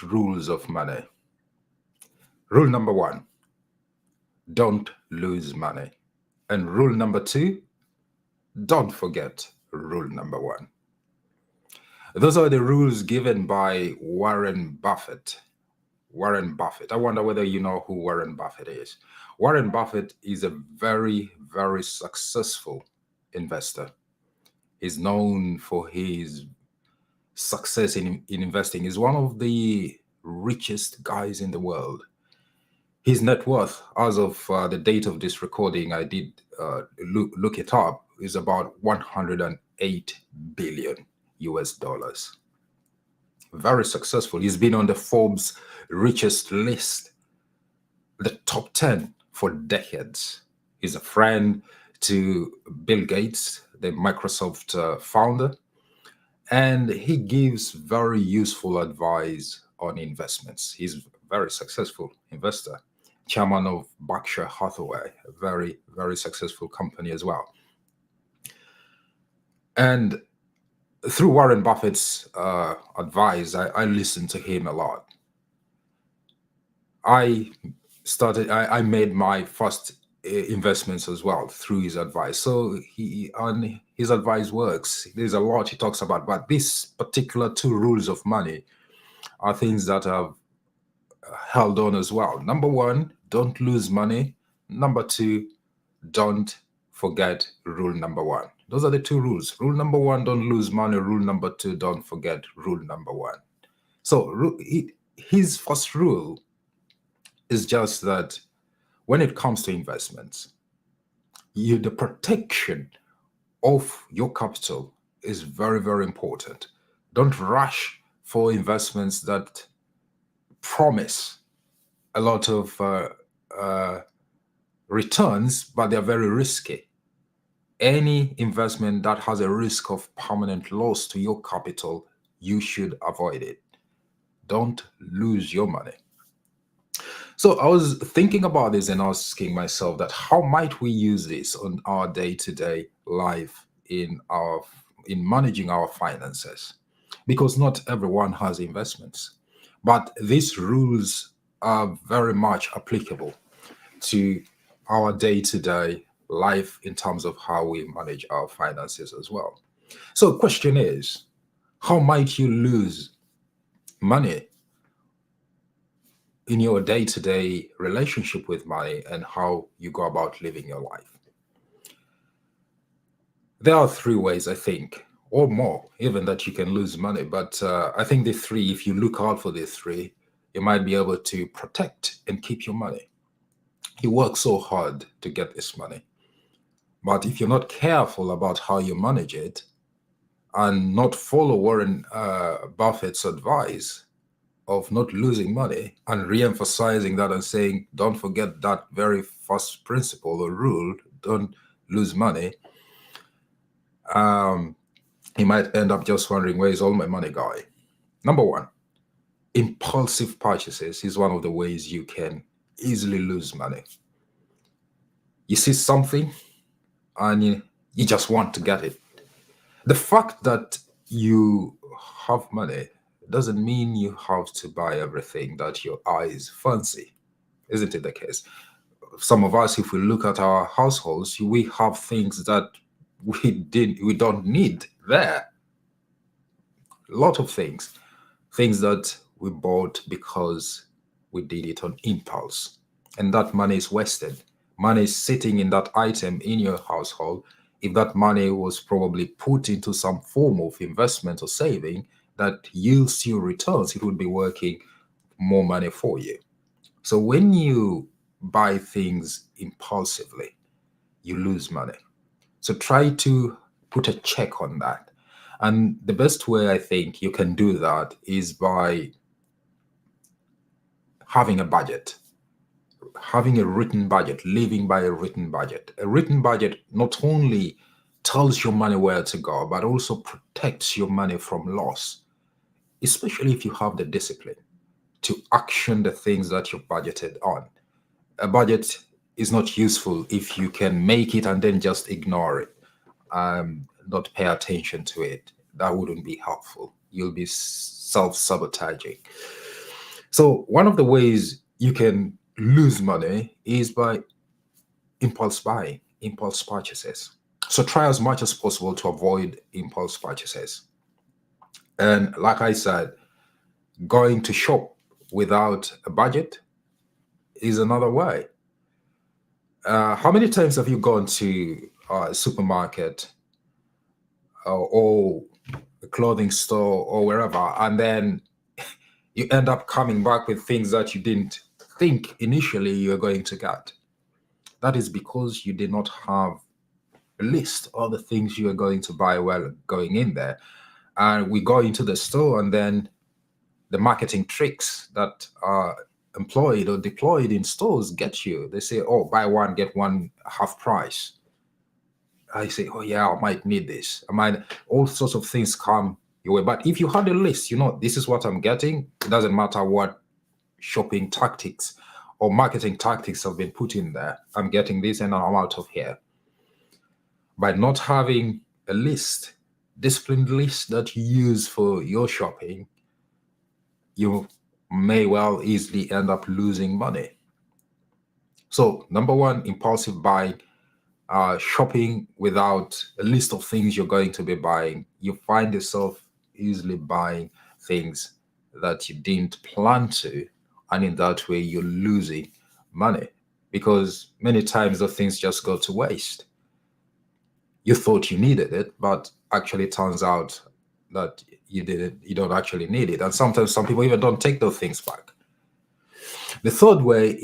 rules of money. Rule number one, don't lose money. And rule number two, don't forget rule number one. Those are the rules given by Warren Buffett. Warren Buffett. I wonder whether you know who Warren Buffett is. Warren Buffett is a very, very successful investor. He's known for his success in investing. He's one of the richest guys in the world. His net worth, as of the date of this recording, I did look it up, is about 108 billion US dollars. Very successful. He's been on the Forbes richest list, the top 10 for decades. He's a friend to Bill Gates, the Microsoft founder, and he gives very useful advice on investments. He's a very successful investor, chairman of Berkshire Hathaway, a very, very successful company as well. And through Warren Buffett's advice, I listened to him a lot. I made my first investments as well through his advice. So his advice works. There's a lot he talks about, but this particular two rules of money are things that I've held on as well. Number one, don't lose money. Number two, don't forget rule number one. Those are the two rules. Rule number one, don't lose money. Rule number two, don't forget rule number one. So his first rule is just that when it comes to investments, the protection of your capital is very, very important. Don't rush for investments that promise a lot of returns, but they're very risky. Any investment that has a risk of permanent loss to your capital, you should avoid it. Don't lose your money. So I was thinking about this and asking myself that how might we use this on our day-to-day life in managing our finances? Because not everyone has investments, but these rules are very much applicable to our day-to-day life in terms of how we manage our finances as well. So the question is, how might you lose money in your day-to-day relationship with money and how you go about living your life? There are three ways, I think, or more, even, that you can lose money. But I think the three, if you look out for the three, you might be able to protect and keep your money. You work so hard to get this money. But if you're not careful about how you manage it and not follow Warren Buffett's advice of not losing money and re-emphasizing that and saying, don't forget that very first principle or rule, don't lose money, he might end up just wondering, where is all my money going? Number one, impulsive purchases is one of the ways you can easily lose money. You see something and you just want to get it. The fact that you have money doesn't mean you have to buy everything that your eyes fancy. Isn't it the case? Some of us, if we look at our households, we have things that we don't need there. A lot of things that we bought because we did it on impulse, and that money is wasted. Money is sitting in that item in your household. If that money was probably put into some form of investment or saving that yields you returns, it would be working more money for you. So when you buy things impulsively, you lose money. So try to put a check on that. And the best way I think you can do that is by having a budget, having a written budget, living by a written budget. A written budget not only tells your money where to go, but also protects your money from loss, especially if you have the discipline to action the things that you've budgeted on. A budget is not useful if you can make it and then just ignore it, not pay attention to it. That wouldn't be helpful. You'll be self-sabotaging. So one of the ways you can lose money is by impulse buying, impulse purchases. So try as much as possible to avoid impulse purchases. And like I said, going to shop without a budget is another way. How many times have you gone to a supermarket or a clothing store or wherever, and then you end up coming back with things that you didn't think initially you were going to get? That is because you did not have a list of the things you are going to buy while going in there. And we go into the store, and then the marketing tricks that are employed or deployed in stores get you. They say, oh, buy one, get one half price. I say, oh, yeah, I might need this. I might, all sorts of things come your way. But if you had a list, this is what I'm getting. It doesn't matter what shopping tactics or marketing tactics have been put in there. I'm getting this and I'm out of here. By not having a list, disciplined list that you use for your shopping, you may well easily end up losing money. So, number one, impulsive buying, shopping without a list of things you're going to be buying. You find yourself easily buying things that you didn't plan to, and in that way, you're losing money because many times the things just go to waste. You thought you needed it, but actually it turns out that you don't actually need it. And sometimes some people even don't take those things back. The third way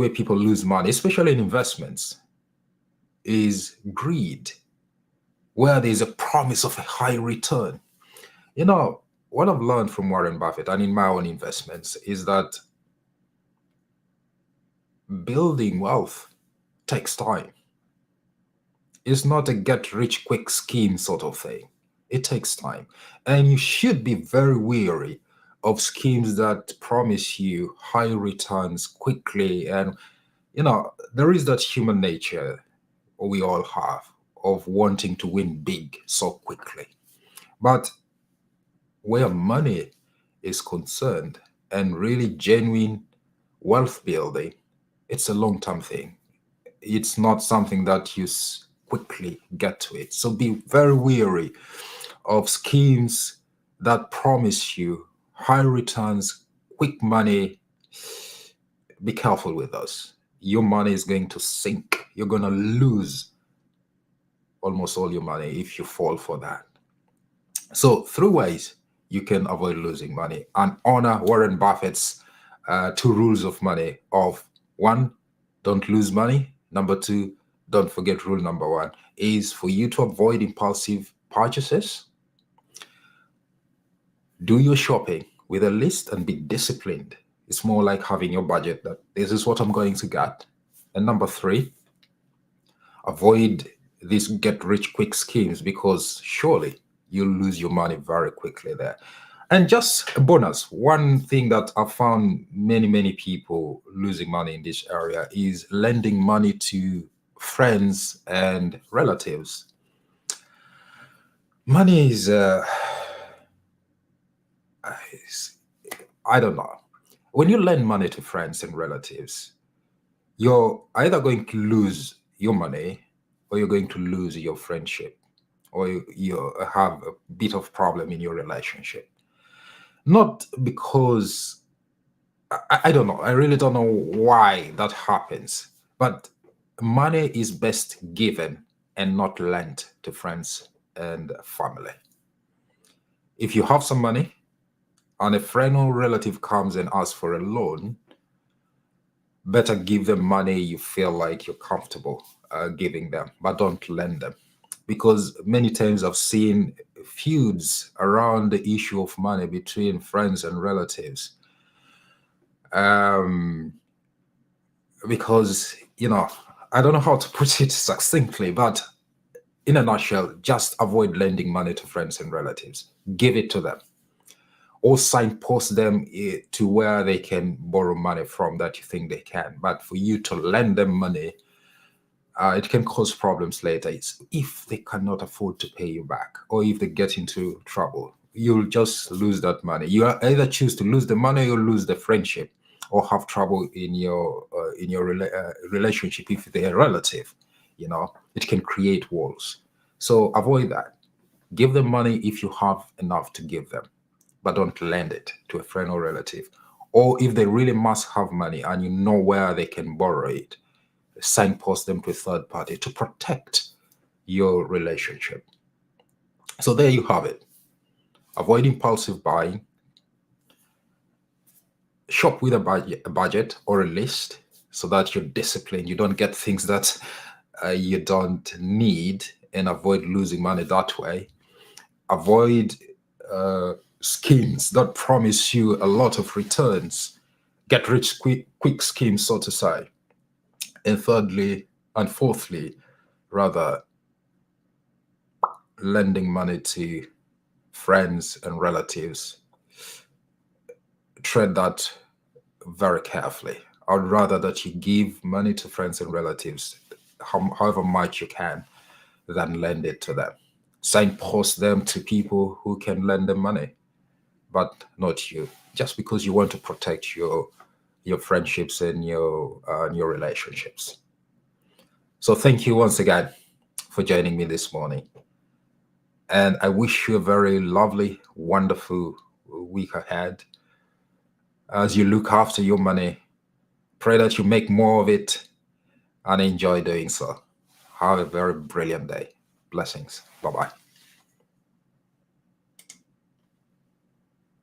people lose money, especially in investments, is greed, where there's a promise of a high return. What I've learned from Warren Buffett and in my own investments is that building wealth takes time. It's not a get rich quick scheme sort of thing. It takes time. And you should be very wary of schemes that promise you high returns quickly. And, there is that human nature we all have of wanting to win big so quickly. But where money is concerned and really genuine wealth building, it's a long term thing. It's not something that you quickly get to it. So be very wary of schemes that promise you high returns, quick money. Be careful with those. Your money is going to sink. You're going to lose almost all your money if you fall for that. So, 3 ways you can avoid losing money and honor Warren Buffett's 2 rules of money of 1, don't lose money. Number 2, don't forget rule number 1 is for you to avoid impulsive purchases. Do your shopping with a list and be disciplined. It's more like having your budget that this is what I'm going to get. And number 3, avoid these get rich quick schemes because surely you'll lose your money very quickly there. And just a bonus, one thing that I've found many people losing money in this area is lending money to friends and relatives. Money is, I don't know. When you lend money to friends and relatives, you're either going to lose your money or you're going to lose your friendship or you have a bit of problem in your relationship. Not because, I don't know, I really don't know why that happens, but money is best given and not lent to friends and family. If you have some money and a friend or relative comes and asks for a loan, better give them money you feel like you're comfortable giving them, but don't lend them. Because many times I've seen feuds around the issue of money between friends and relatives. Because, I don't know how to put it succinctly, but in a nutshell, just avoid lending money to friends and relatives. Give it to them. Or signpost them to where they can borrow money from that you think they can. But for you to lend them money, it can cause problems later if they cannot afford to pay you back or if they get into trouble. you'll just lose that money. You either choose to lose the money or lose the friendship, or have trouble in your relationship if they're relative. It can create walls. So avoid that. Give them money if you have enough to give them, but don't lend it to a friend or relative. Or if they really must have money and you know where they can borrow it, signpost them to a third party to protect your relationship. So there you have it. Avoid impulsive buying. Shop with a budget or a list so that you're disciplined. You don't get things that you don't need, and avoid losing money that way. Avoid schemes that promise you a lot of returns. Get rich quick schemes, so to say. And thirdly, and fourthly, rather, lending money to friends and relatives, tread that very carefully. I would rather that you give money to friends and relatives, however much you can, than lend it to them. Signpost them to people who can lend them money, but not you, just because you want to protect your friendships and your relationships. So thank you once again for joining me this morning. And I wish you a very lovely, wonderful week ahead. As you look after your money, pray that you make more of it and enjoy doing so. Have a very brilliant day. Blessings. Bye-bye.